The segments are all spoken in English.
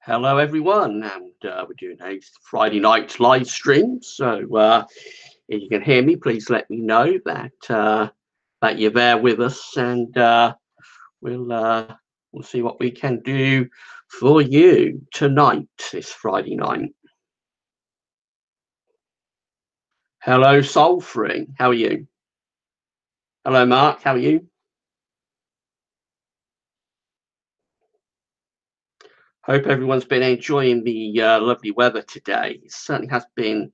Hello, everyone, and we're doing a Friday night live stream. So, if you can hear me, please let me know that you're there with us, and we'll see what we can do for you tonight, this Friday night. Hello, Soul Free. How are you? Hello, Mark. How are you? Hope everyone's been enjoying the lovely weather today. It certainly has been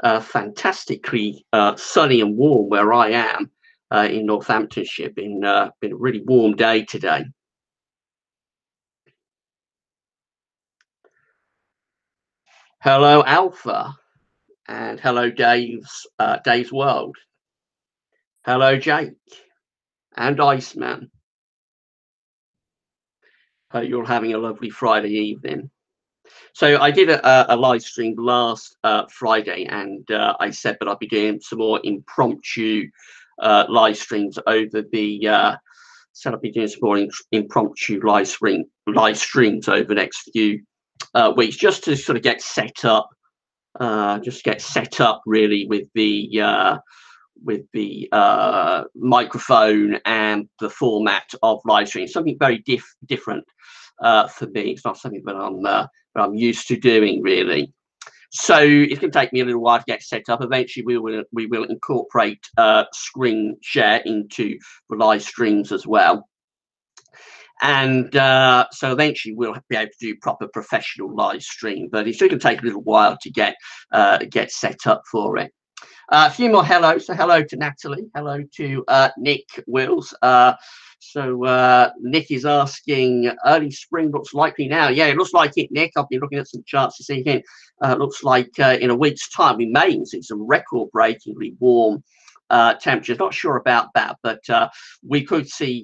fantastically sunny and warm where I am in Northamptonshire. Been a really warm day today. Hello, Alpha, and hello, Dave's World. Hello, Jake and Iceman. Hope you're having a lovely Friday evening. So I did a live stream last Friday, and I said that I'd be doing some more impromptu live streams over the. Said I'll be doing some more impromptu live streams over the next few weeks, just to sort of get set up, really with the microphone and the format of live stream. Something very different for me. It's not something that I'm used to doing, really. So it's going to take me a little while to get set up. Eventually, we will incorporate screen share into the live streams as well. And so eventually we'll be able to do proper professional live stream, but it's going to take a little while to get set up for it. A few more hellos. So hello to Natalie. Hello to Nick Wills. So Nick is asking, early spring looks likely now. Yeah, it looks like it, Nick. I've been looking at some charts this evening. Looks like in a week's time we may see some record-breakingly warm temperatures. Not sure about that, but we could see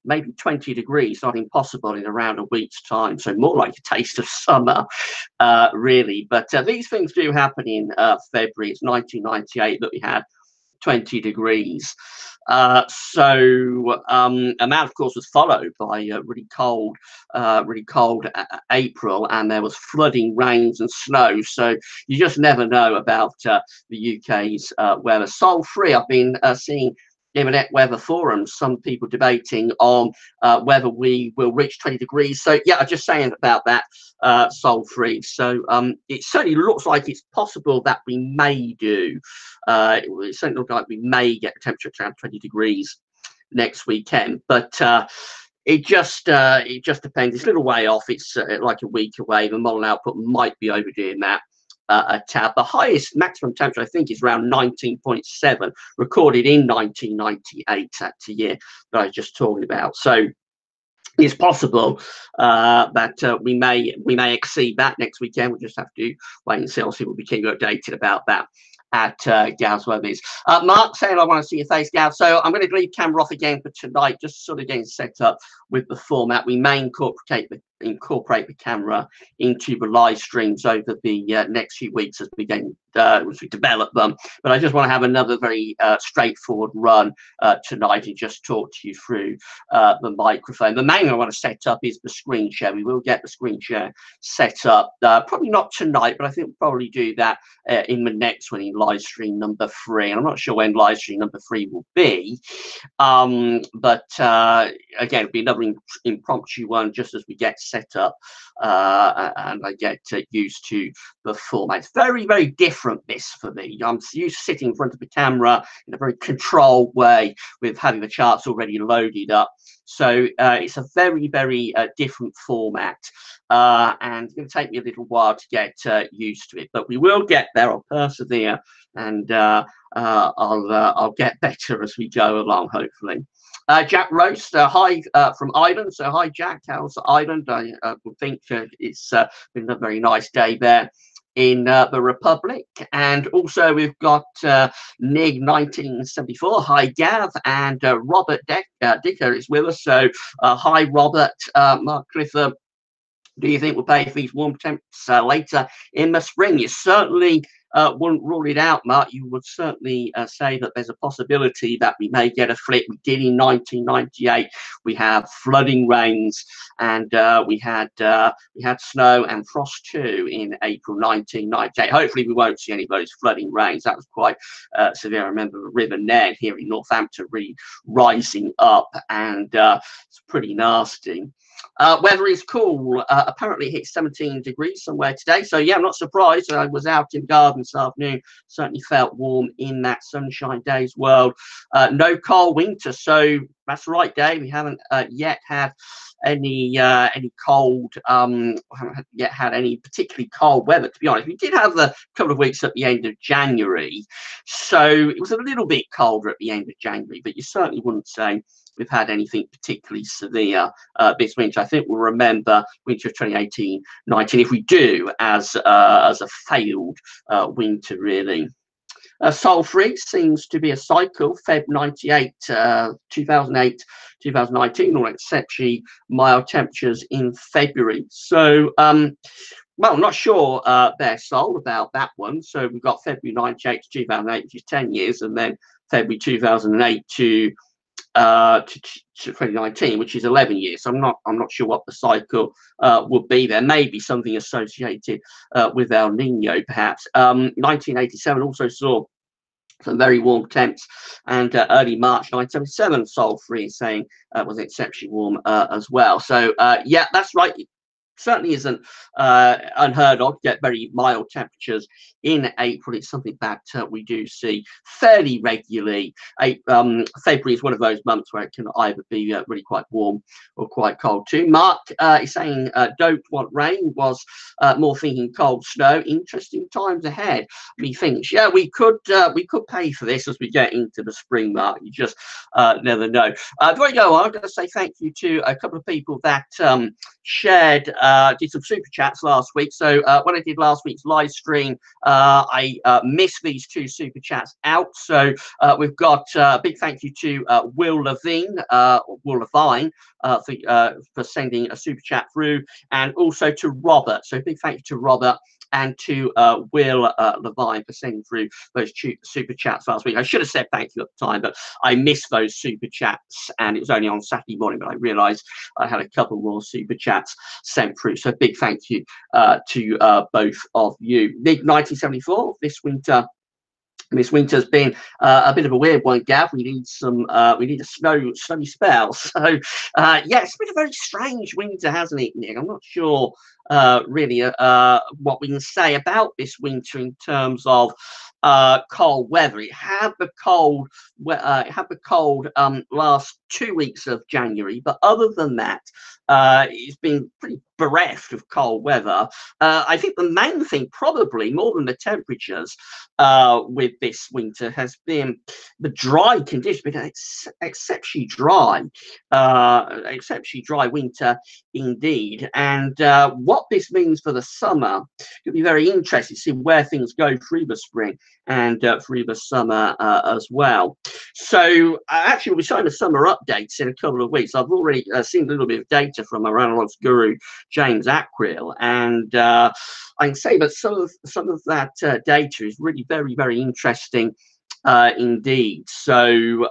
maybe 20 degrees, not impossible, in around a week's time. So more like a taste of summer, really. But these things do happen in February. It's 1998 that we had 20 degrees. And that, of course, was followed by really cold April, and there was flooding, rains, and snow. So you just never know about the UK's weather. Soul Free, I've been seeing internet weather forums, some people debating on whether we will reach 20 degrees. So yeah, I'm just saying about that, Soul Free. So it certainly looks like it's possible that we may do. It certainly looks like we may get a temperature around 20 degrees next weekend, but it just depends. It's a little way off. It's like a week away. The model output might be overdoing that a tad. The highest maximum temperature, I think, is around 19.7, recorded in 1998. That's the year that I was just talking about. So it's possible that we may exceed that next weekend. We'll just have to wait and see. Obviously, we'll be keeping you updated about that at Gav's Webbies. Mark saying, I want to see your face, Gav. So I'm going to leave camera off again for tonight, just sort of getting set up with the format. We may incorporate the camera into the live streams over the next few weeks as we develop them. But I just want to have another very straightforward run tonight and just talk to you through the microphone. The main thing I want to set up is the screen share. We will get the screen share set up, probably not tonight, but I think we'll probably do that in the next one, in live stream number 3. And I'm not sure when live stream number 3 will be, but again, it'll be another impromptu one just as we get set up and I get used to the format. It's very, very different, this, for me. I'm used to sitting in front of the camera in a very controlled way with having the charts already loaded up. So it's a very, very different format, and it's going to take me a little while to get used to it, but we will get there. I'll persevere, and I'll get better as we go along, hopefully. Jack Roast, hi from Ireland. So hi, Jack. How's Ireland? I would think it's been a very nice day there in the Republic. And also we've got Nig 1974. Hi, Gav. And Robert Dicker is with us. So hi, Robert. Mark Clifford, do you think we'll pay for these warm temps later in the spring? You certainly wouldn't rule it out, Mark. You would certainly say that there's a possibility that we may get a flip. We did in 1998. We have flooding rains, and we had snow and frost too in April 1998. Hopefully, we won't see any of those flooding rains. That was quite severe. I remember the River Ned here in Northampton really rising up, and it's pretty nasty. Weather is cool. Apparently it hit 17 degrees somewhere today. So yeah, I'm not surprised. I was out in the garden this afternoon. Certainly felt warm in that sunshine day's world. No cold winter. So that's right, Dave. We haven't yet had any cold. Haven't yet had any particularly cold weather, to be honest. We did have a couple of weeks at the end of January. So it was a little bit colder at the end of January, but you certainly wouldn't say we've had anything particularly severe this winter. I think we'll remember winter of 2018-19, if we do, as a failed winter, really. Sol Free seems to be a cycle. Feb 98, 2008, 2019, all exceptionally mild temperatures in February. So, well, not sure they're sold about that one. So we've got February 98 to 2008, which is 10 years, and then February 2008 to 2019, which is 11 years. So I'm not sure what the cycle would be. There may be something associated with El Nino, perhaps. 1987 also saw some very warm temps, and early March 1977, Sol Free saying was exceptionally warm as well. So yeah, that's right. Certainly isn't unheard of. Get very mild temperatures in April. It's something that we do see fairly regularly. February is one of those months where it can either be really quite warm or quite cold too. Mark is saying don't want rain, was more thinking cold snow. Interesting times ahead. Methinks, yeah, we could pay for this as we get into the spring, Mark. You just never know. Before I go on, I'm going to say thank you to a couple of people that shared, did some super chats last week. So when I did last week's live stream, I missed these two super chats out. So we've got a big thank you to Will Levine for sending a super chat through, and also to Robert. So big thank you to Robert and to Will Levine for sending through those super chats last week. I should have said thank you at the time, but I missed those super chats, and it was only on Saturday morning, but I realised I had a couple more super chats sent through. So big thank you to both of you. Big 1974 this winter. This winter's been a bit of a weird one, Gav. We need a snowy spell. So yeah, it's been a very strange winter, hasn't it, Nick? I'm not sure really what we can say about this winter in terms of cold weather. It had the cold last 2 weeks of January, but other than that, it's been pretty bereft of cold weather. I think the main thing, probably more than the temperatures with this winter, has been the dry conditions. It's exceptionally dry winter indeed. And what this means for the summer could be very interesting to see where things go through the spring and through the summer as well. So actually, we'll be showing the summer updates in a couple of weeks. I've already seen a little bit of data from our analytics guru, James Ackrill, and I can say that some of that data is really very, very interesting indeed. So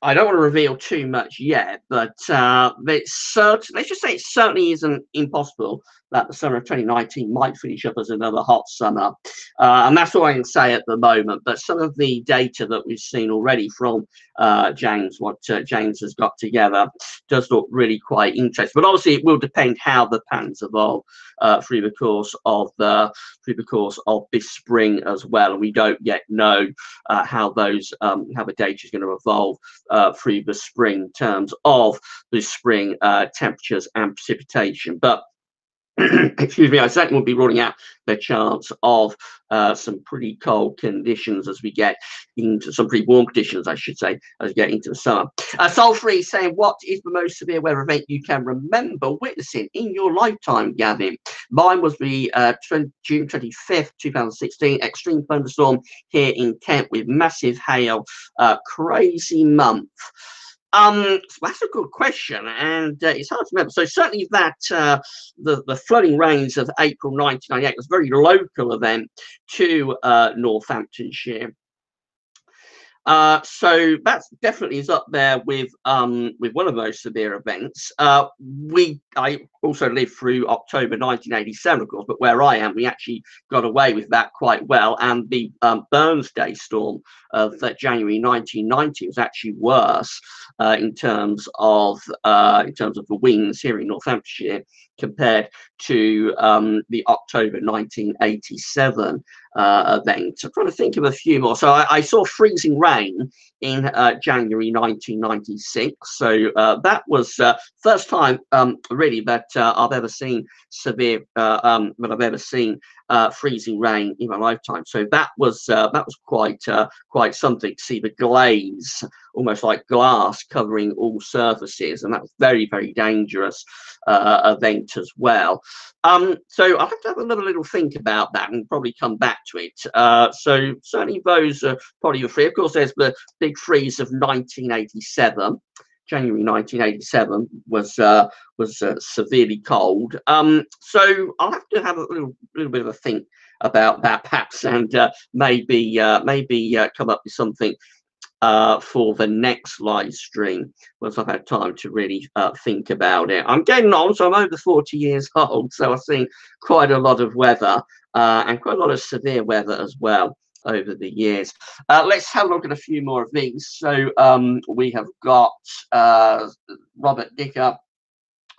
I don't want to reveal too much yet, but let's just say it certainly isn't impossible that the summer of 2019 might finish up as another hot summer. And that's all I can say at the moment. But some of the data that we've seen already from James, what James has got together, does look really quite interesting. But obviously, it will depend how the patterns evolve through the course of this spring as well. And we don't yet know how the data is going to evolve through the spring in terms of the spring temperatures and precipitation. But excuse me, I certainly will be ruling out the chance of some pretty cold conditions as we get into some pretty warm conditions, I should say, as we get into the summer. Sol Free saying, what is the most severe weather event you can remember witnessing in your lifetime, Gavin? Mine was the June 25th, 2016, extreme thunderstorm here in Kent with massive hail, crazy month. That's a good question, and it's hard to remember. So certainly that the flooding rains of April 1998 was a very local event to Northamptonshire. So that definitely is up there with one of those severe events. I also lived through October 1987, of course, but where I am, we actually got away with that quite well. And the Burnsday storm of January 1990 was actually worse in terms of the winds here in Northamptonshire compared to the October 1987 event. I'm trying to think of a few more. So I saw freezing rain in January 1996. So that was first time really that I've ever seen severe, that I've ever seen freezing rain in my lifetime. So that was quite something to see the glaze, almost like glass, covering all surfaces, and that was very, very dangerous event as well. So I'll have to have another little think about that and probably come back to it. So certainly those are probably the three. Of course, there's the big freeze of 1987. January 1987 was severely cold. So I'll have to have a little bit of a think about that, perhaps, and maybe come up with something for the next live stream once I've had time to really think about it. I'm getting on, so I'm over 40 years old, so I've seen quite a lot of weather and quite a lot of severe weather as well over the years. Let's have a look at a few more of these. So we have got Robert Dicker.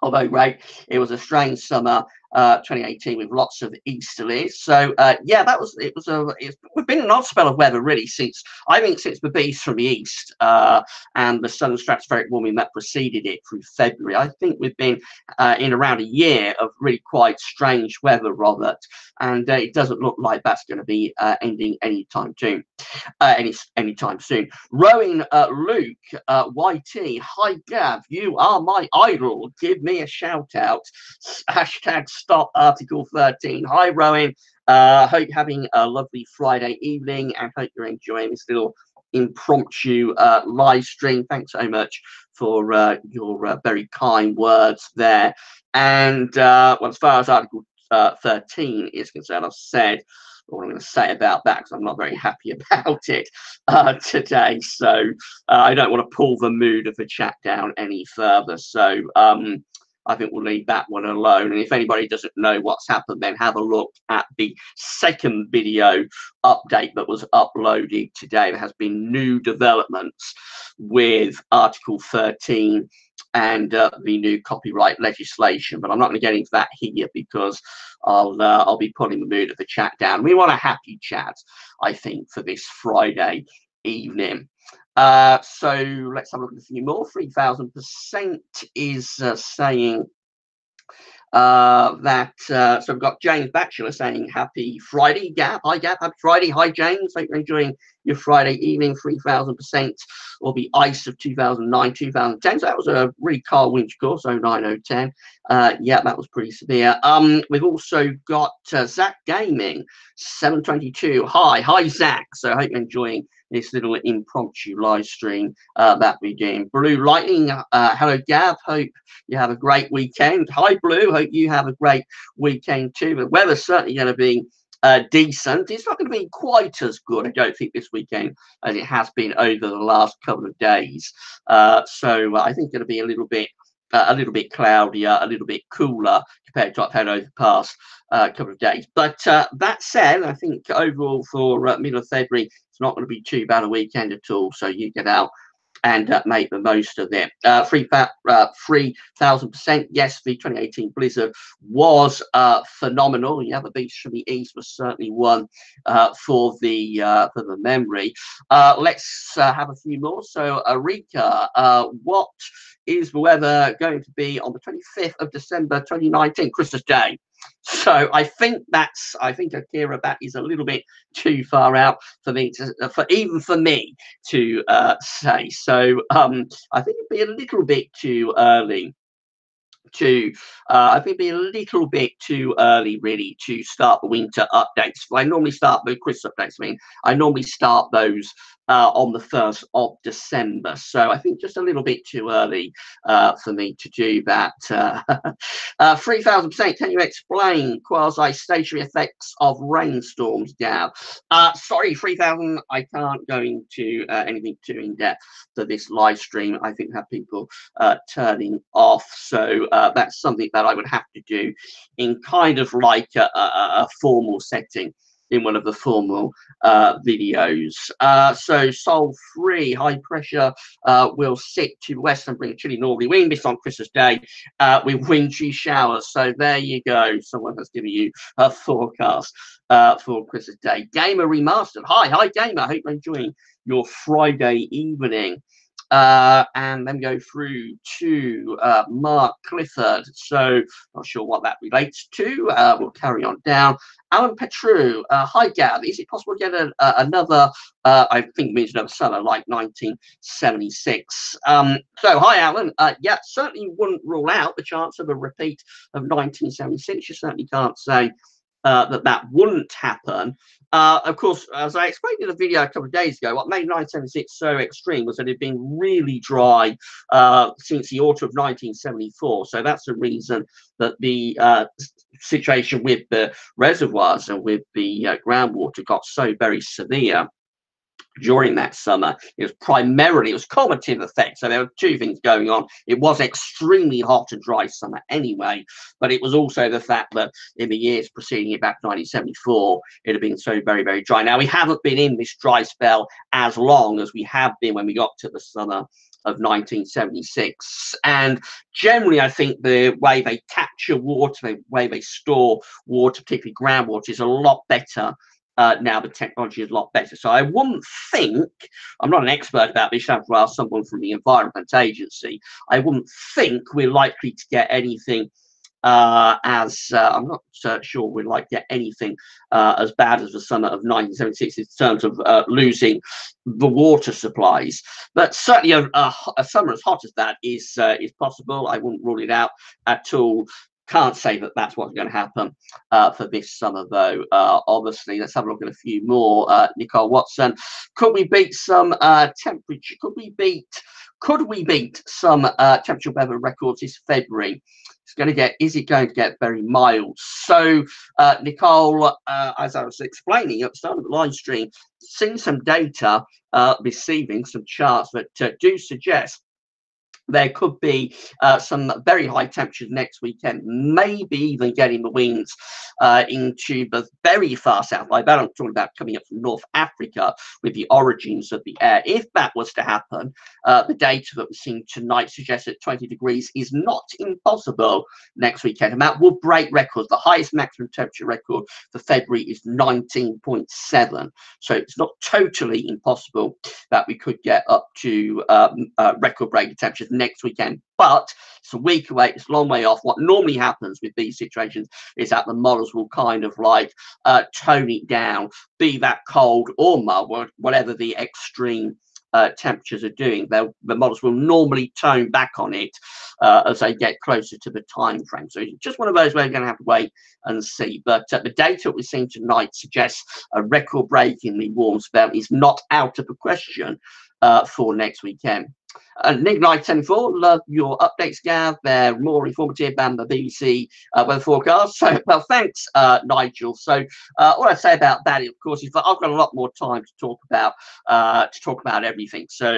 Although, Ray, it was a strange summer 2018 with lots of easterlies. So yeah, it's been an odd spell of weather really since the beast from the east and the southern stratospheric warming that preceded it through February. I think we've been in around a year of really quite strange weather, Robert, and it doesn't look like that's going to be ending anytime soon. Anytime soon. Rowan Luke YT, hi Gav, you are my idol. Give me a shout out. Hashtag stop article 13. Hi Rowan. Hope you're having a lovely Friday evening and hope you're enjoying this little impromptu live stream. Thanks so much for your very kind words there. And well, as far as article 13 is concerned, I've said what I'm going to say about that because I'm not very happy about it today. So I don't want to pull the mood of the chat down any further. So I think we'll leave that one alone. And if anybody doesn't know what's happened, then have a look at the second video update that was uploaded today. There has been new developments with Article 13 and the new copyright legislation, but I'm not going to get into that here because I'll be putting the mood of the chat down. We want a happy chat, I think, for this Friday evening. So let's have a look at a few more. 3000% is saying that so we've got James Batchelor saying happy Friday, Gab. Hi Gab, happy Friday. Hi James, hope you're enjoying your Friday evening. 3000% or the ice of 2009 2010. So that was a really cold winter course, 09 010. Yeah, that was pretty severe. We've also got Zach Gaming 722. Hi Zach, so I hope you're enjoying this little impromptu live stream that we're doing. Blue Lightning, hello Gav, hope you have a great weekend. Hi Blue, hope you have a great weekend too. The weather's certainly going to be decent. It's not going to be quite as good, I don't think, this weekend as it has been over the last couple of days. So I think it's going to be a little bit cloudier, a little bit cooler compared to what I've had over the past couple of days. But that said, I think overall for middle of February, it's not going to be too bad a weekend at all. So you get out and make the most of it. 3000%. Yes, the 2018 blizzard was phenomenal. Yeah, the beast from the east was certainly one for the memory. Let's have a few more. So, Arika, what is the weather going to be on the 25th of December 2019, Christmas Day? So I think Akira, that is a little bit too far out for me to, even for me to say. So I think it'd be a little bit too early to I think it'd be a little bit too early really to start the winter updates. I normally start the Christmas updates. I normally start those on the 1st of December. So I think just a little bit too early for me to do that. 3000%, can you explain quasi-stationary effects of rainstorms, Gav? Sorry, 3000, I can't go into anything too in-depth for this live stream. I think we have people turning off. So that's something that I would have to do in kind of like a formal setting in one of the formal videos. So Sol 3, high pressure will sit to the west and bring a chilly northerly wind. This on Christmas Day with wintry showers. So there you go. Someone has given you a forecast for Christmas Day. Gamer Remastered. Hi Gamer. I hope you're enjoying your Friday evening. And then go through to Mark Clifford. So not sure what that relates to. We'll carry on down. Alan Petru, hi Gav, is it possible to get another, I think means another summer like 1976? So hi Alan, yeah, certainly wouldn't rule out the chance of a repeat of 1976. You certainly can't say that wouldn't happen. Of course, as I explained in a video a couple of days ago, what made 1976 so extreme was that it had been really dry since the autumn of 1974. So that's the reason that the situation with the reservoirs and with the groundwater got so very severe during that summer. It was cumulative effect. So there were two things going on. It was extremely hot and dry summer anyway, but it was also the fact that in the years preceding it, back to 1974, it had been so very, very dry. Now, we haven't been in this dry spell as long as we have been when we got to the summer of 1976. And generally, I think the way they capture water, the way they store water, particularly groundwater, is a lot better. Now the technology is a lot better. So I wouldn't think, I'm not an expert about this, I have to ask someone from the Environment Agency, I wouldn't think we're likely to get anything I'm not sure we'd like to get anything as bad as the summer of 1976 in terms of losing the water supplies. But certainly a summer as hot as that is possible. I wouldn't rule it out at all. Can't say that that's what's going to happen for this summer, though. Obviously, let's have a look at a few more. Nicole Watson, could we beat some temperature? Could we beat some temperature weather records this February? Is it going to get very mild? So, Nicole, as I was explaining at the start of the live stream, seeing some data, receiving some charts that do suggest there could be some very high temperatures next weekend, maybe even getting the winds into the very far south. I'm talking about coming up from North Africa with the origins of the air. If that was to happen, the data that we're seeing tonight suggests that 20 degrees is not impossible next weekend. And that will break records. The highest maximum temperature record for February is 19.7. So it's not totally impossible that we could get up to record-breaking temperatures next weekend, but it's a week away, it's a long way off. What normally happens with these situations is that the models will kind of like tone it down, be that cold or mild, whatever the extreme temperatures are doing. The models will normally tone back on it as they get closer to the time frame. So it's just one of those where we're going to have to wait and see. But the data we're seeing tonight suggests a record-breakingly warm spell is not out of the question for next weekend. Nick Knight 74, love your updates, Gav. They're more informative than the BBC weather forecast. So, well, thanks, Nigel. So, all I say about that, of course, is that I've got a lot more time to talk about everything. So,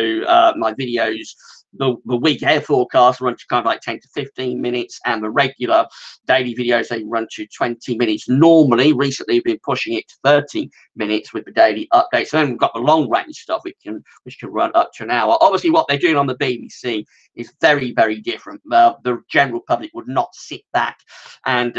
my videos, the week air forecast run to kind of like 10 to 15 minutes, and the regular daily videos, they run to 20 minutes. Normally, recently, we've been pushing it to 30 minutes with the daily updates. So then we've got the long range stuff, which can run up to an hour. Obviously, what they're doing on the BBC is very, very different. The general public would not sit back and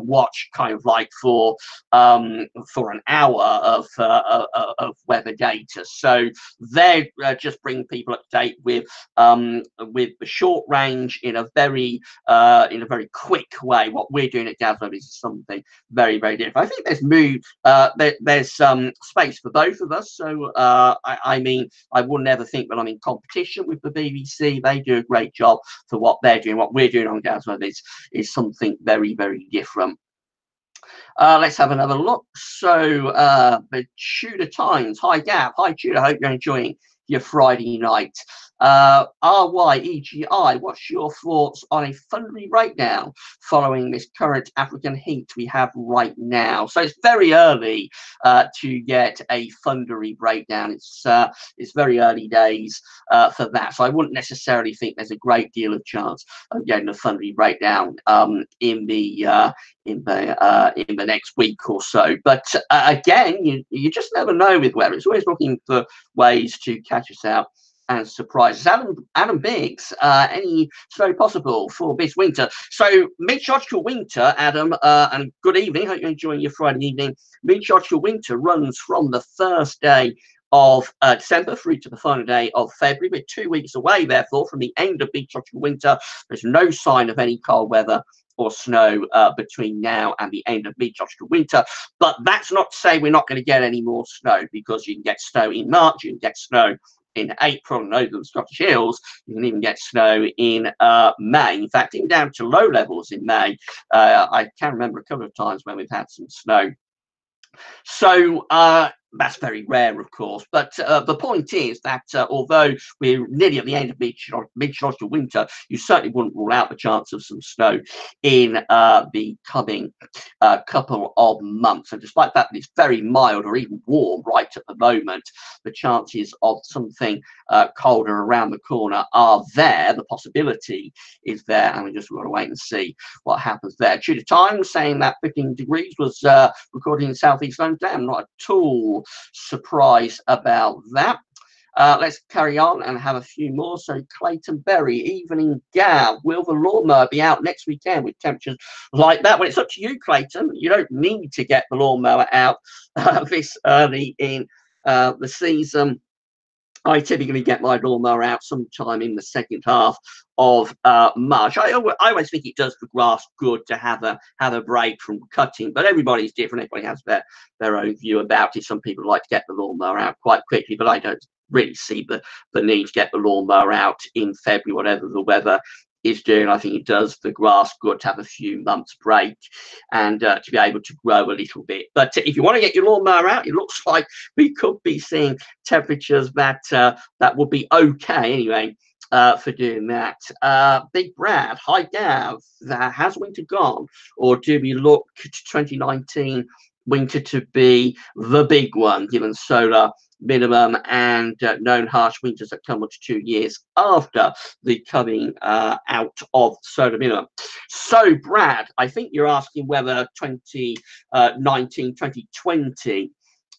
watch kind of like for an hour of weather data. So they're just bringing people up to date with the short range in a very quick way. What we're doing at GWV is something very, very different. I think there's space for both of us. So I mean, I would never think that I'm in competition with the BBC. They do a great job for what they're doing. What we're doing on GWV is something very, very different. Let's have another look. So the Tudor Times. Hi Gav. Hi Tudor. Hope you're enjoying your Friday night. RYEGI, what's your thoughts on a thundery breakdown following this current African heat we have right now? So it's very early to get a thundery breakdown. It's very early days for that. So I wouldn't necessarily think there's a great deal of chance of getting a thundery breakdown in the next week or so. But again, you just never know with weather. It's always looking for ways to catch us out and surprises. Adam Biggs, any snow possible for this winter? So meteorological winter, Adam, and good evening. Hope you're enjoying your Friday evening. Meteorological winter runs from the first day of December through to the final day of February. We're 2 weeks away, therefore, from the end of meteorological winter. There's no sign of any cold weather or snow between now and the end of meteorological winter. But that's not to say we're not going to get any more snow, because you can get snow in March, you can get snow in April and over the Scottish Hills. You can even get snow in May. In fact, even down to low levels in May. I can remember a couple of times when we've had some snow. So that's very rare, of course. But the point is that although we're nearly at the end of meteorological winter, you certainly wouldn't rule out the chance of some snow in the coming couple of months. And despite that it's very mild or even warm right at the moment, the chances of something colder around the corner are there. The possibility is there, and we just got to wait and see what happens there. Tudor Times saying that 15 degrees was recorded in southeast London. I'm not at all surprised about that. Let's carry on and have a few more. So Clayton Berry, evening Gav, will the lawnmower be out next weekend with temperatures like that? Well, it's up to you, Clayton. You don't need to get the lawnmower out this early in the season. I typically get my lawnmower out sometime in the second half of March. I always think it does the grass good to have a break from cutting, but everybody's different. Everybody has their own view about it. Some people like to get the lawnmower out quite quickly, but I don't really see the need to get the lawnmower out in February, whatever the weather is doing. I think it does the grass good to have a few months break and to be able to grow a little bit. But if you want to get your lawnmower out, it looks like we could be seeing temperatures that would be okay anyway for doing that. Big Brad, hi Gav, has winter gone, or do we look to 2019 winter to be the big one, given solar minimum and known harsh winters that come 1 to 2 years after the coming out of solar minimum? So Brad, I think you're asking whether 2019 2020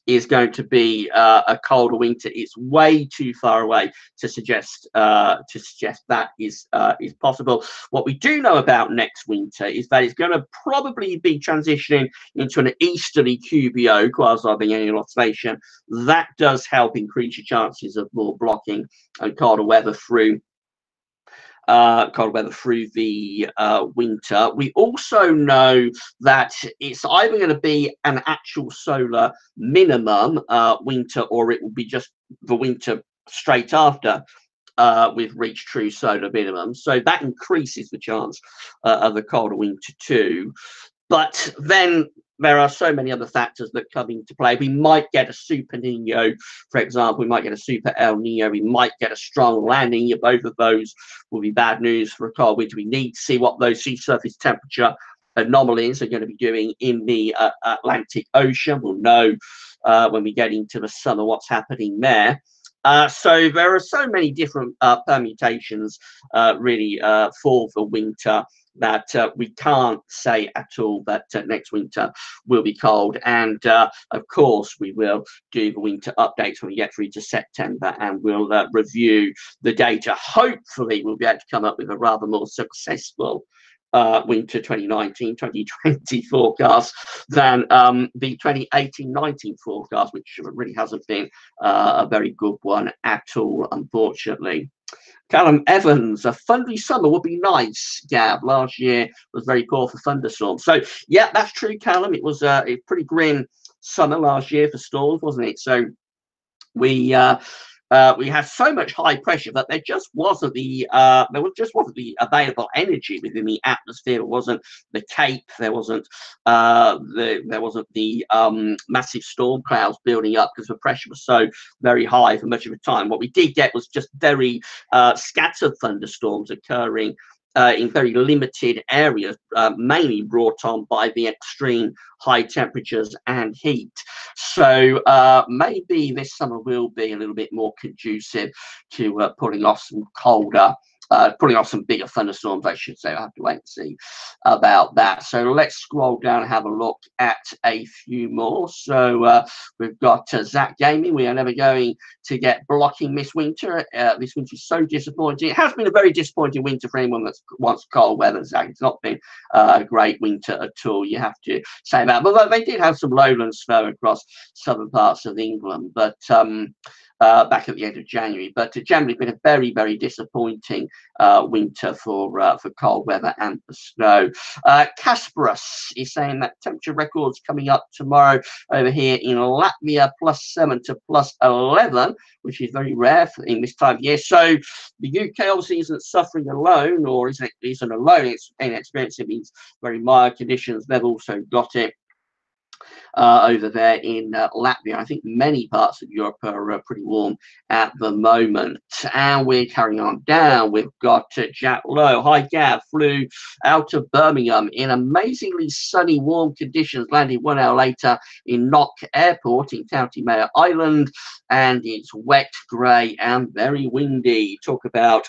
is going to be a colder winter. It's way too far away to suggest that is possible. What we do know about next winter is that it's going to probably be transitioning into an easterly QBO, quasi-biennial oscillation. That does help increase your chances of more blocking and colder weather through the winter. We also know that it's either going to be an actual solar minimum winter, or it will be just the winter straight after we've reached true solar minimum. So that increases the chance of a colder winter too. But then there are so many other factors that come into play. We might get a super Nino, for example. We might get a super El Nino. We might get a strong La Nina. Both of those will be bad news for a cold winter. We need to see what those sea surface temperature anomalies are going to be doing in the Atlantic Ocean. We'll know when we get into the summer what's happening there. So there are so many different permutations really for the winter that we can't say at all that next winter will be cold. And of course we will do the winter updates when we get through to September, and we'll review the data. Hopefully we'll be able to come up with a rather more successful winter 2019-2020 forecast than the 2018-19 forecast, which really hasn't been a very good one at all, unfortunately. Callum Evans, a thundery summer would be nice, Gab. Last year was very poor for thunderstorms. So yeah, that's true, Callum. It was a pretty grim summer last year for storms, wasn't it? So we we had so much high pressure that there just wasn't the available energy within the atmosphere. It wasn't the Cape. There wasn't the massive storm clouds building up because the pressure was so very high for much of the time. What we did get was just very scattered thunderstorms occurring in very limited areas, mainly brought on by the extreme high temperatures and heat. So maybe this summer will be a little bit more conducive to pulling off some colder, pulling off some bigger thunderstorms, I should say. I'll have to wait and see about that. So let's scroll down and have a look at a few more. So we've got Zach Gaming. We are never going to get blocking this winter. This winter is so disappointing. It has been a very disappointing winter for anyone that wants cold weather, Zach. It's not been a great winter at all, you have to say that. But they did have some lowland snow across southern parts of England, but back at the end of January. But generally been a very, very disappointing winter for cold weather and for snow. Kasparus is saying that temperature records coming up tomorrow over here in Latvia, +7 to +11, which is very rare in this time of year. So the UK obviously isn't suffering alone, or isn't alone. It's experiencing these very mild conditions. They've also got it over there in Latvia. I think many parts of Europe are pretty warm at the moment. And we're carrying on down. We've got Jack Lowe. Hi, Gav. Flew out of Birmingham in amazingly sunny, warm conditions. Landed 1 hour later in Knock Airport in County Mayo Island. And it's wet, grey, and very windy. Talk about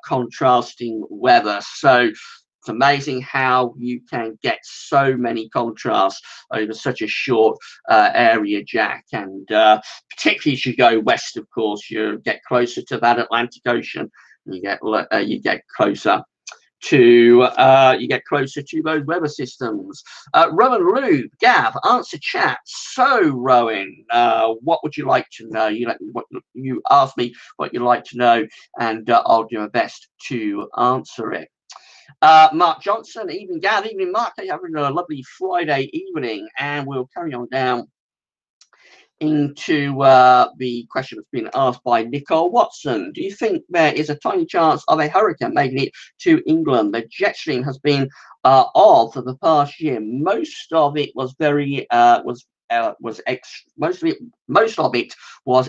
contrasting weather. So it's amazing how you can get so many contrasts over such a short area, Jack. And particularly as you go west, of course, you get closer to that Atlantic Ocean. And you get closer to those weather systems. Rowan Lou, Gav, answer chat. So Rowan, what would you like to know? You asked me what you'd like to know, and I'll do my best to answer it. Mark Johnson, evening Gav, evening Mark, having a lovely Friday evening, and we'll carry on down into the question that's been asked by Nicole Watson. Do you think there is a tiny chance of a hurricane making it to England? The jet stream has been odd for the past year. Most of it was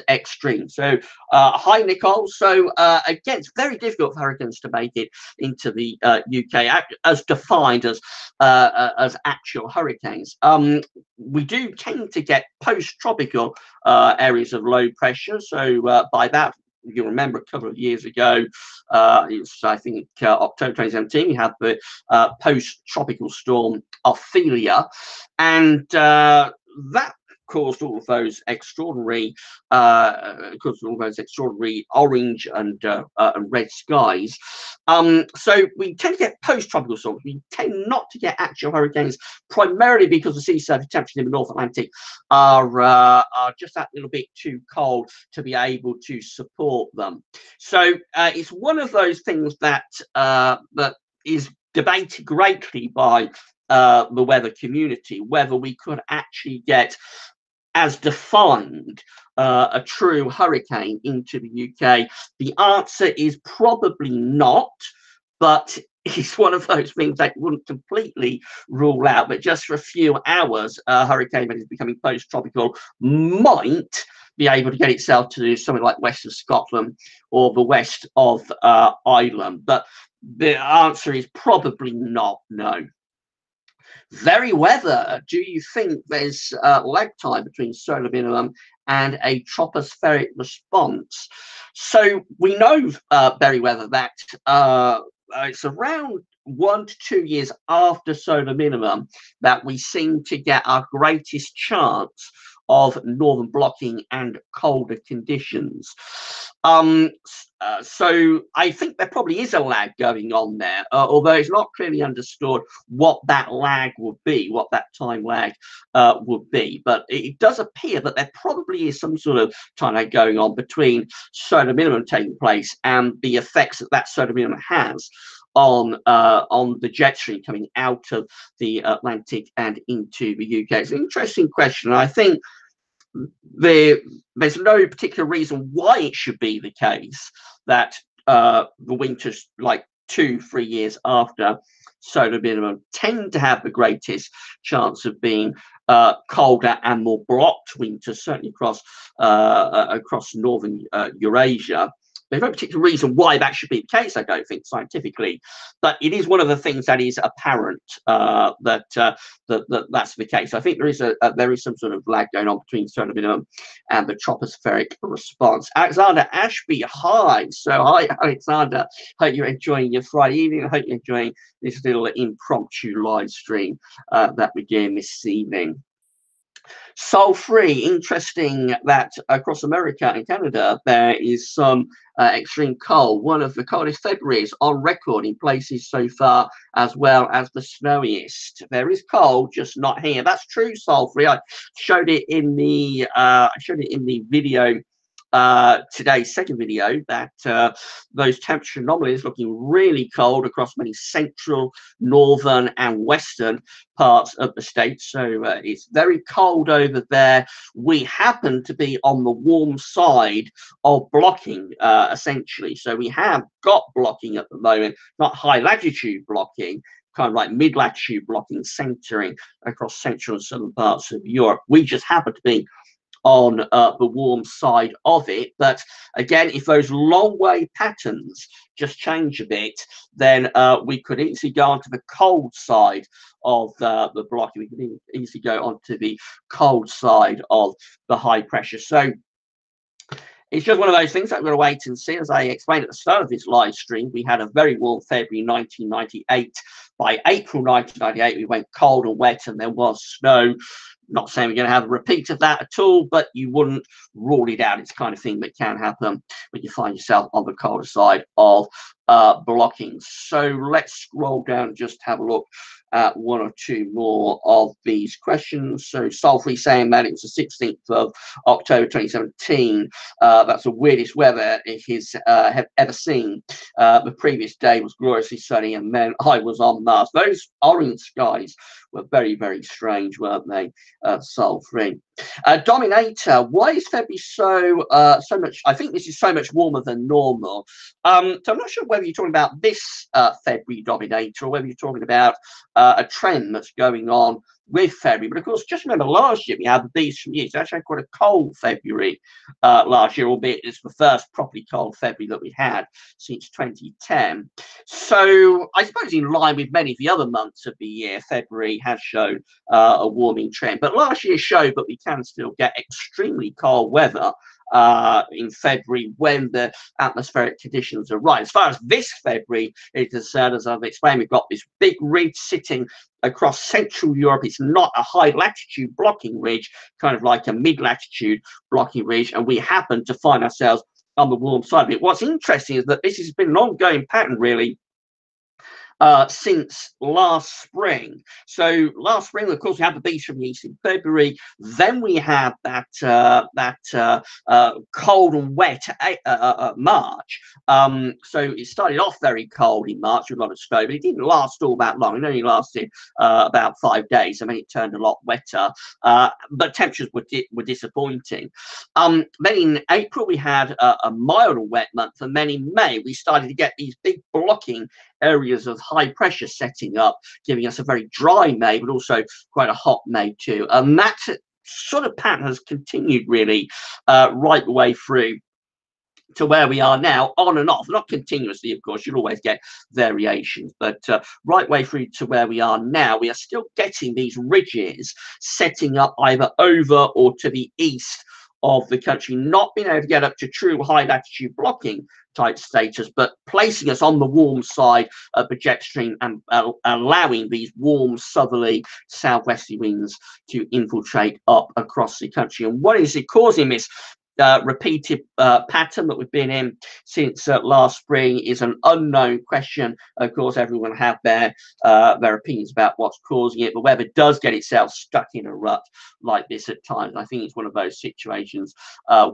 extreme. So hi Nicole. So again, it's very difficult for hurricanes to make it into the UK as defined as actual hurricanes. We do tend to get post-tropical areas of low pressure. So by that, you remember a couple of years ago, it's I think October 2017, we had the post-tropical storm Ophelia, and that caused all of those extraordinary orange and red skies. So we tend to get post-tropical storms. We tend not to get actual hurricanes, primarily because the sea surface temperatures in the North Atlantic are just that little bit too cold to be able to support them. So it's one of those things that is debated greatly by the weather community, whether we could actually get, as defined, a true hurricane into the UK. The answer is probably not, but it's one of those things that wouldn't completely rule out. But just for a few hours, a hurricane that is becoming post-tropical might be able to get itself to something like west of Scotland or the west of Ireland. But the answer is probably not, no. Very weather, do you think there's lag time between solar minimum and a tropospheric response? So we know, very weather, that it's around 1 to 2 years after solar minimum that we seem to get our greatest chance of northern blocking and colder conditions. So I think there probably is a lag going on there, although it's not clearly understood what that lag would be, what that time lag would be. But it does appear that there probably is some sort of time lag going on between solar minimum taking place and the effects that that solar minimum has on the jet stream coming out of the Atlantic and into the UK. It's an interesting question. I think there's no particular reason why it should be the case that the winters like 2-3 years after solar minimum tend to have the greatest chance of being colder and more blocked winters, certainly across northern Eurasia. There's no particular reason why that should be the case, I don't think, scientifically, but it is one of the things that is apparent that's the case. I think there is some sort of lag going on between solar minimum and the tropospheric response. Alexander Ashby, hi. So hi, Alexander. Hope you're enjoying your Friday evening. I hope you're enjoying this little impromptu live stream that we're doing this evening. Sulfur-free, interesting that across America and Canada there is some extreme cold, one of the coldest Februaries on record in places so far, as well as the snowiest. There is cold, just not here. That's true, sulfur-free. I showed it in the video today's second video, that those temperature anomalies looking really cold across many central, northern and western parts of the state. So it's very cold over there. We happen to be on the warm side of blocking, essentially. So we have got blocking at the moment, not high latitude blocking, kind of like mid-latitude blocking, centering across central and southern parts of Europe. We just happen to be on the warm side of it. But again, if those long wave patterns just change a bit, then we could easily go onto the cold side of the blocking. We could easily go onto the cold side of the high pressure. So it's just one of those things that we're going to wait and see. As I explained at the start of this live stream, we had a very warm February 1998. By April 1998, we went cold and wet, and there was snow. Not saying we're going to have a repeat of that at all, but you wouldn't rule it out. It's the kind of thing that can happen when you find yourself on the colder side of blocking. So let's scroll down and just have a look at one or two more of these questions. So Sulfrey saying that it was the 16th of October 2017. That's the weirdest weather he's have ever seen. The previous day was gloriously sunny, and then I was on Mars. Those orange skies were very, very strange, weren't they? Sulfrey. Dominator, why is February so much? I think this is so much warmer than normal. So I'm not sure whether you're talking about this February, Dominator, or whether you're talking about a trend that's going on with February. But of course, just remember last year we had the beast from years. Actually had quite a cold February last year, albeit it's the first properly cold February that we had since 2010. So I suppose in line with many of the other months of the year, February has shown a warming trend. But last year showed that we can still get extremely cold weather in February when the atmospheric conditions are right. As far as this February is concerned, as I've explained, we've got this big ridge sitting across central Europe. It's not a high latitude blocking ridge, kind of like a mid latitude blocking ridge, and we happen to find ourselves on the warm side of it. What's interesting is that this has been an ongoing pattern, really, since last spring. So last spring, of course, we had the beast from the east in February. Then we had that cold and wet March. So it started off very cold in March with a lot of snow, but it didn't last all that long. It only lasted about 5 days. I mean, it turned a lot wetter, but temperatures were disappointing. Then in April, we had a mild and wet month, and then in May, we started to get these big blocking areas of high pressure setting up, giving us a very dry May, but also quite a hot May too. And that sort of pattern has continued really right the way through to where we are now, on and off, not continuously, of course, you'll always get variations, but right way through to where we are now, we are still getting these ridges setting up either over or to the east of the country, not being able to get up to true high latitude blocking type status, but placing us on the warm side of the jet stream and allowing these warm southerly southwesterly winds to infiltrate up across the country. And what is it causing this repeated pattern that we've been in since last spring is an unknown question. Of course, everyone have their opinions about what's causing it. The weather does get itself stuck in a rut like this at times. I think it's one of those situations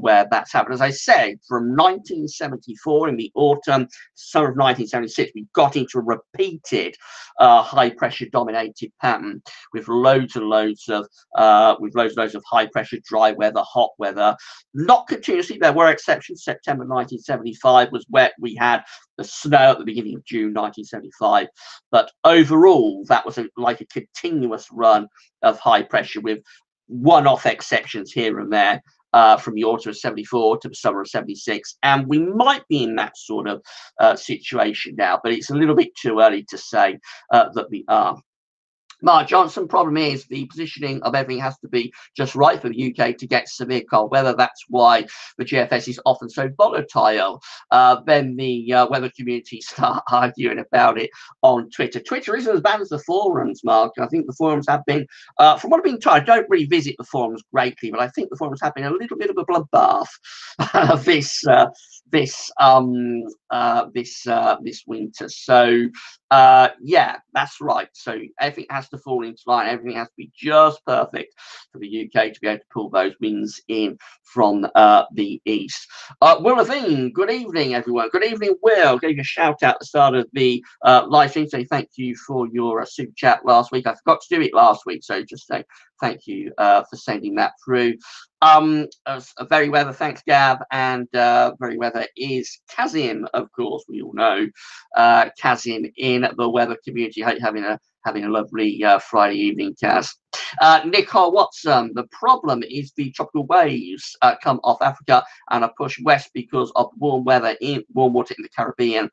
where that's happened. As I said, from 1974 in the autumn, summer of 1976, we got into a repeated high pressure dominated pattern with loads and loads of high pressure dry weather, hot weather. Not continuously, there were exceptions. September 1975 was wet. We had the snow at the beginning of June 1975, but overall that was like a continuous run of high pressure with one-off exceptions here and there, from the autumn of 74 to the summer of 76, and we might be in that sort of situation now, but it's a little bit too early to say that we are. Mark Johnson, problem is the positioning of everything has to be just right for the UK to get severe cold weather. That's why the GFS is often so volatile. Then the weather community start arguing about it on Twitter. Twitter isn't as bad as the forums, Mark. I think the forums have been, from what I've been told, I don't really visit the forums greatly, but I think the forums have been a little bit of a bloodbath this winter. So yeah, that's right. So everything has to fall into line. Everything has to be just perfect for the UK to be able to pull those winds in from the east. Will Levine, good evening, everyone. Good evening, Will. Gave you a shout out at the start of the live stream. Say thank you for your super chat last week. I forgot to do it last week, so just say thank you for sending that through. Very weather, thanks Gab, and very weather is Kazim, of course. We all know Kazim in the weather community. Hope you're having a lovely Friday evening, Kaz. Nicole Watson, the problem is the tropical waves come off Africa and are pushed west because of warm water in the Caribbean,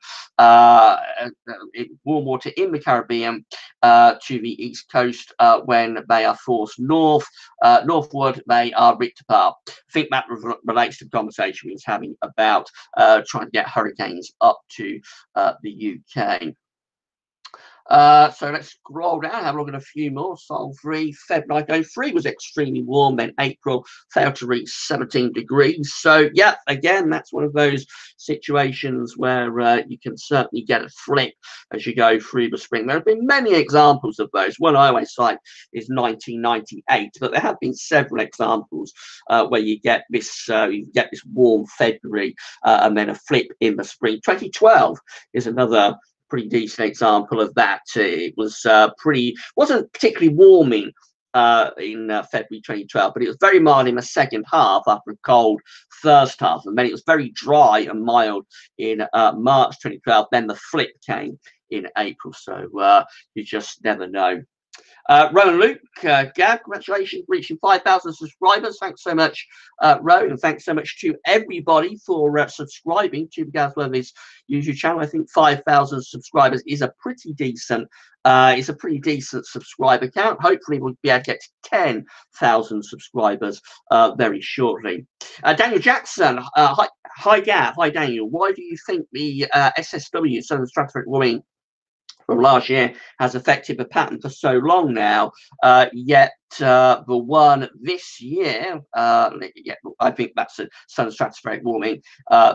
to the east coast when they are forced northward. They are ripped apart. I think that relates to the conversation we was having about trying to get hurricanes up to the UK. So let's scroll down, have a look at a few more. Sol 3, Feb 03 was extremely warm, then April failed to reach 17 degrees. So yeah, again, that's one of those situations where you can certainly get a flip as you go through the spring. There have been many examples of those. One I always cite is 1998, but there have been several examples where you get this warm February and then a flip in the spring. 2012 is another pretty decent example of that. It was wasn't particularly warming in February 2012, but it was very mild in the second half after a cold first half, and then it was very dry and mild in March 2012. Then the flip came in April, so you just never know. Rowan Luke, Gab, congratulations, reaching 5,000 subscribers. Thanks so much, Rowan, and thanks so much to everybody for subscribing to Gaz Worthy's YouTube channel. I think 5,000 subscribers is a pretty decent subscriber count. Hopefully we'll be able to get to 10,000 subscribers very shortly. Daniel Jackson, hi Gav, hi Daniel. Why do you think the SSW, Southern Stratospheric Warming, from last year has affected the pattern for so long now, yet the one this year, yeah, I think that's a Southern Stratospheric Warming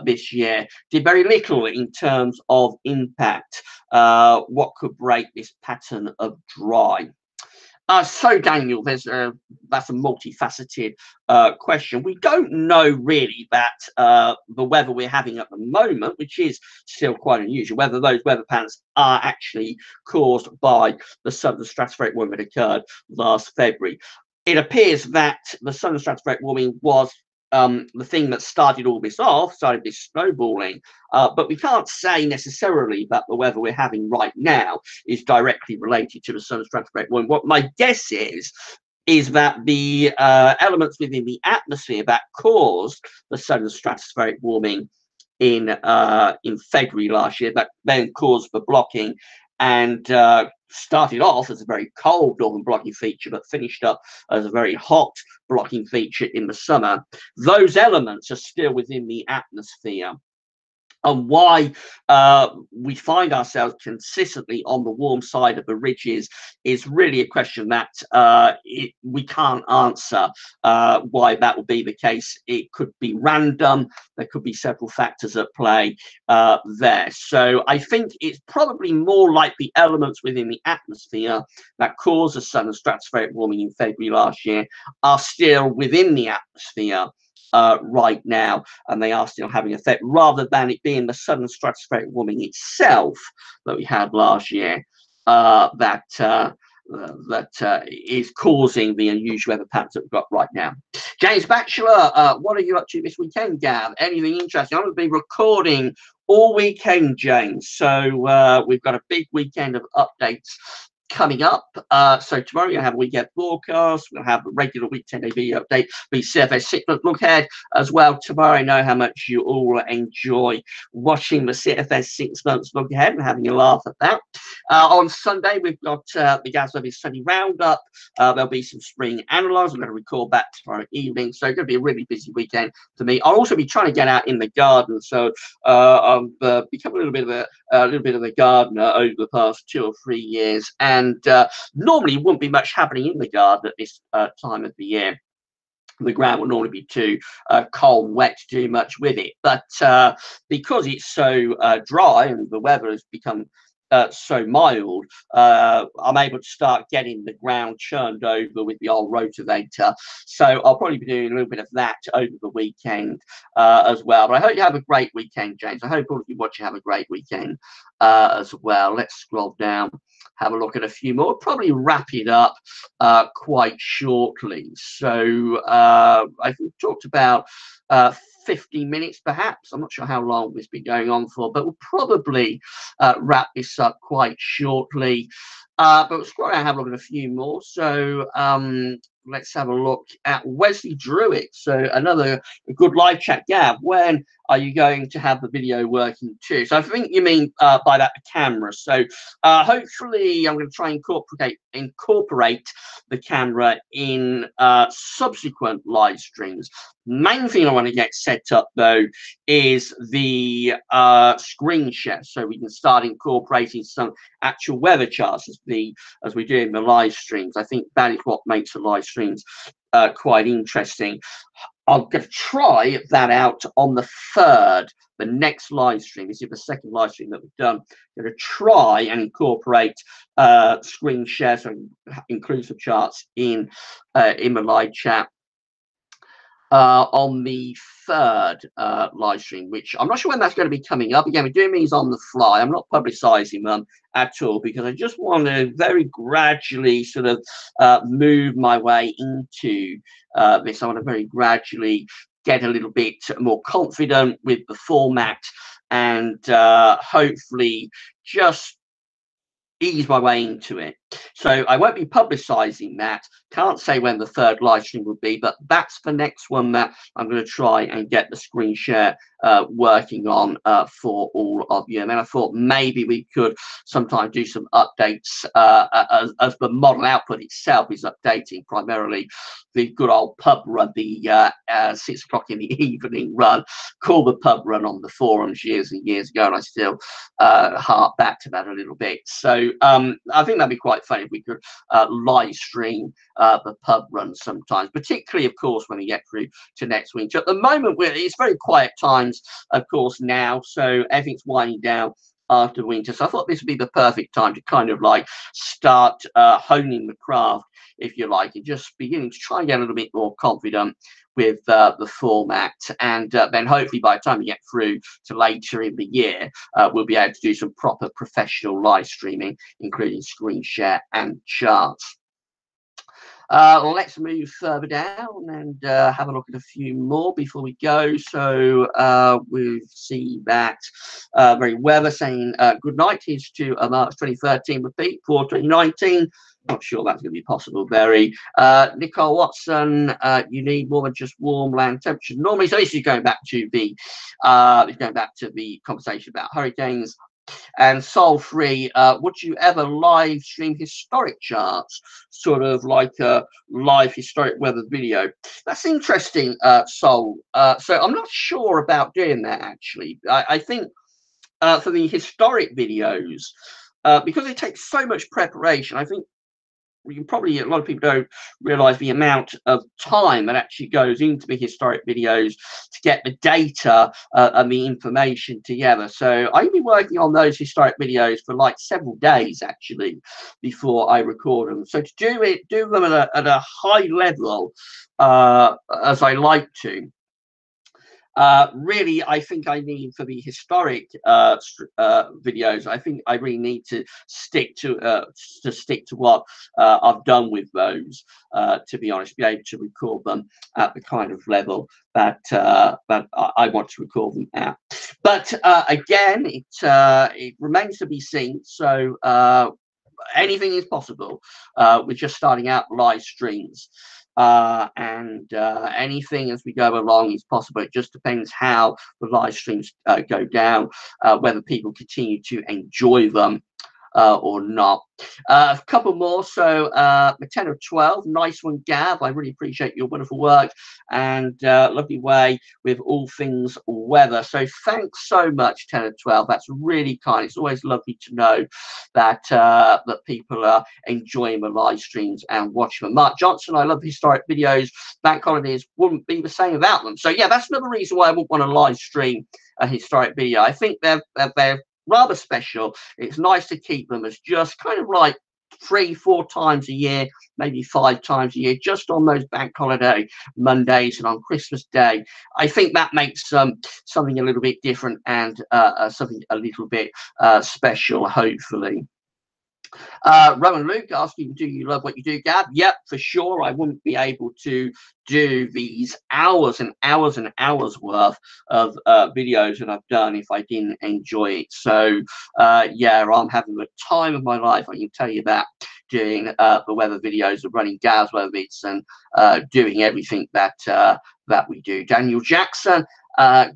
this year, did very little in terms of impact. What could break this pattern of dry? So Daniel, that's a multifaceted question. We don't know really that the weather we're having at the moment, which is still quite unusual, whether those weather patterns are actually caused by the Southern Stratospheric Warming that occurred last February. It appears that the Southern Stratospheric Warming was the thing that started all this off, started this snowballing, but we can't say necessarily that the weather we're having right now is directly related to the Southern Stratospheric Warming. What my guess is that the elements within the atmosphere that caused the Southern Stratospheric Warming in February last year, that then caused the blocking and started off as a very cold northern blocking feature, but finished up as a very hot blocking feature in the summer. Those elements are still within the atmosphere and why we find ourselves consistently on the warm side of the ridges is really a question that we can't answer why that will be the case. It could be random. There could be several factors at play there. So I think it's probably more like the elements within the atmosphere that caused the sudden stratospheric warming in February last year are still within the atmosphere right now, and they are still having effect, rather than it being the sudden stratospheric warming itself that we had last year that is causing the unusual weather patterns that we've got right now. James Batchelor, what are you up to this weekend, Gav? Anything interesting? I'm going to be recording all weekend, James, so we've got a big weekend of updates coming up. So tomorrow you're going to have a weekend forecast. We'll have a regular week 10-day video update. The CFS 6 month look ahead as well tomorrow. I know how much you all enjoy watching the CFS 6 months look ahead and having a laugh at that. On Sunday we've got the GWV Sunny Roundup. There'll be some spring analyze. I'm going to record that tomorrow evening. So it's going to be a really busy weekend for me. I'll also be trying to get out in the garden. So I've become a little bit of a gardener over the past 2 or 3 years, and normally wouldn't be much happening in the garden at this time of the year. The ground will normally be too cold and wet to do much with it, but because it's so dry and the weather has become so mild, I'm able to start getting the ground churned over with the old rotavator. So I'll probably be doing a little bit of that over the weekend as well. But I hope you have a great weekend, James. I hope all of you watching have a great weekend as well. Let's scroll down, have a look at a few more. Probably wrap it up quite shortly. So I think we've talked about 50 minutes perhaps. I'm not sure how long this has been going on for, but we'll probably wrap this up quite shortly. But we'll scroll down and have a look at a few more. So let's have a look at Wesley Druitt. So another good live chat. Gav, when are you going to have the video working too? So I think you mean by that the camera. So hopefully I'm going to try and incorporate the camera in subsequent live streams. Main thing I want to get set up though is the screen share, so we can start incorporating some actual weather charts as we do in the live streams. I think that is what makes the live streams quite interesting. I'm going to try that out on the 3rd, the next live stream. This is the second live stream that we've done. I'm going to try and incorporate screen share, so inclusive charts in the live chat on the 3rd live stream, which I'm not sure when that's going to be coming up. Again, we're doing these on the fly. I'm not publicizing them at all because I just want to very gradually sort of move my way into this. I want to very gradually get a little bit more confident with the format and hopefully just ease my way into it. So I won't be publicizing that. Can't say when the 3rd live stream will be, but that's the next one that I'm going to try and get the screen share working on for all of you. And then I thought maybe we could sometime do some updates as the model output itself is updating, primarily the good old pub run, the 6 o'clock in the evening run, called the pub run on the forums years and years ago, and I still hark back to that a little bit. So I think that'd be quite funny if we could live stream the pub run sometimes, particularly of course when we get through to next week. At the moment it's very quiet times of course now, so everything's winding down after winter, so I thought this would be the perfect time to kind of like start honing the craft, if you like, and just beginning to try and get a little bit more confident with the format, and then hopefully by the time we get through to later in the year we'll be able to do some proper professional live streaming, including screen share and charts. Let's move further down and have a look at a few more before we go. So we see that very weather saying good night. Here's to March 2013 repeat for 2019. Not sure that's going to be possible, Barry. Nicole Watson, you need more than just warm land temperatures normally. So this is going back to the conversation about hurricanes. And Soul Free, would you ever live stream historic charts, sort of like a live historic weather video? That's interesting, Soul. So I'm not sure about doing that, actually. I think for the historic videos, because it takes so much preparation, I think you can probably, a lot of people don't realize the amount of time that actually goes into the historic videos to get the data and the information together. So I've been working on those historic videos for like several days actually before I record them. So to do them at a high level, as I like to, really, I think I need, for the historic videos, I think I really need to stick to what I've done with those. To be honest, be able to record them at the kind of level that that I want to record them at. But again, it remains to be seen. So anything is possible. We're just starting out live streams. And anything as we go along is possible. It just depends how the live streams go down, whether people continue to enjoy them or not. A couple more. So the 10 of 12, nice one, Gav. I really appreciate your wonderful work and lovely way with all things weather. So thanks so much, 10 of 12. That's really kind. It's always lovely to know that that people are enjoying the live streams and watching them. Mark Johnson, I love historic videos. Bank holidays wouldn't be the same without them. So yeah, that's another reason why I wouldn't want to live stream a historic video. I think they're rather special. It's nice to keep them as just kind of like 3-4 times a year, maybe 5 times a year, just on those bank holiday Mondays and on Christmas Day. I think that makes something a little bit different and something a little bit special, hopefully. Rowan Luke asking, do you love what you do, Gab? Yep, for sure. I wouldn't be able to do these hours and hours and hours worth of videos that I've done if I didn't enjoy it. So yeah, I'm having the time of my life, I can tell you that, doing the weather videos, of running Gab's weather bits and doing everything that that we do. Daniel Jackson,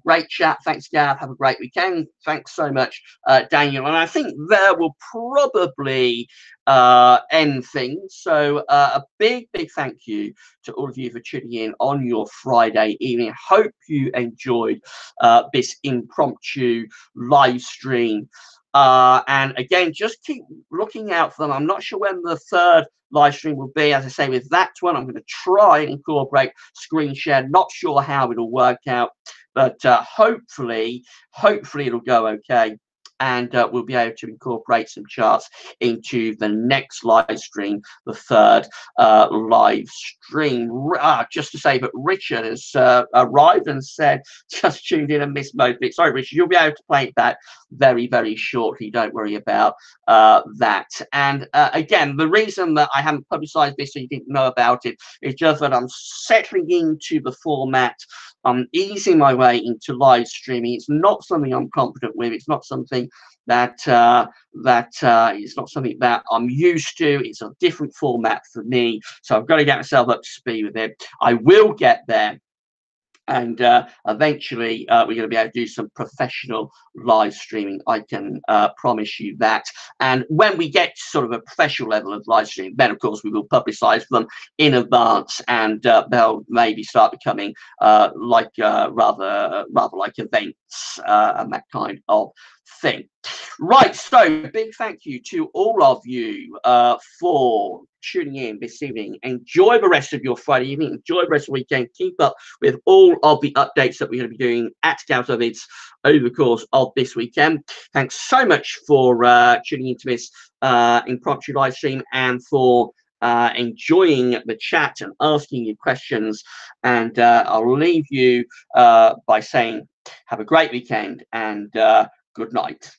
great chat. Thanks, Gav. Have a great weekend. Thanks so much, Daniel. And I think there will probably end things. So a big thank you to all of you for tuning in on your Friday evening. Hope you enjoyed this impromptu live stream. And again, just keep looking out for them. I'm not sure when the third live stream will be. As I say, with that one, I'm going to try and incorporate screen share. Not sure how it'll work out, but hopefully it'll go okay. And we'll be able to incorporate some charts into the next live stream, the third live stream. Just to say that Richard has arrived and said, just tuned in and missed most of it. Sorry, Richard, you'll be able to play that very shortly. Don't worry about that. And again, the reason that I haven't publicized this so you didn't know about it is just that I'm settling into the format. I'm easing my way into live streaming. It's not something I'm confident with. It's not something that it's not something that I'm used to. It's a different format for me. So I've got to get myself up to speed with it. I will get there. And eventually we're going to be able to do some professional live streaming. I can promise you that. And when we get to sort of a professional level of live streaming, then of course we will publicize them in advance, and they'll maybe start becoming like rather like events and that kind of thing. Right, so big thank you to all of you for tuning in this evening. Enjoy the rest of your Friday evening. Enjoy the rest of the weekend. Keep up with all of the updates that we're going to be doing at GWV over the course of this weekend. Thanks so much for tuning into this impromptu live stream and for enjoying the chat and asking your questions. And I'll leave you by saying have a great weekend and good night.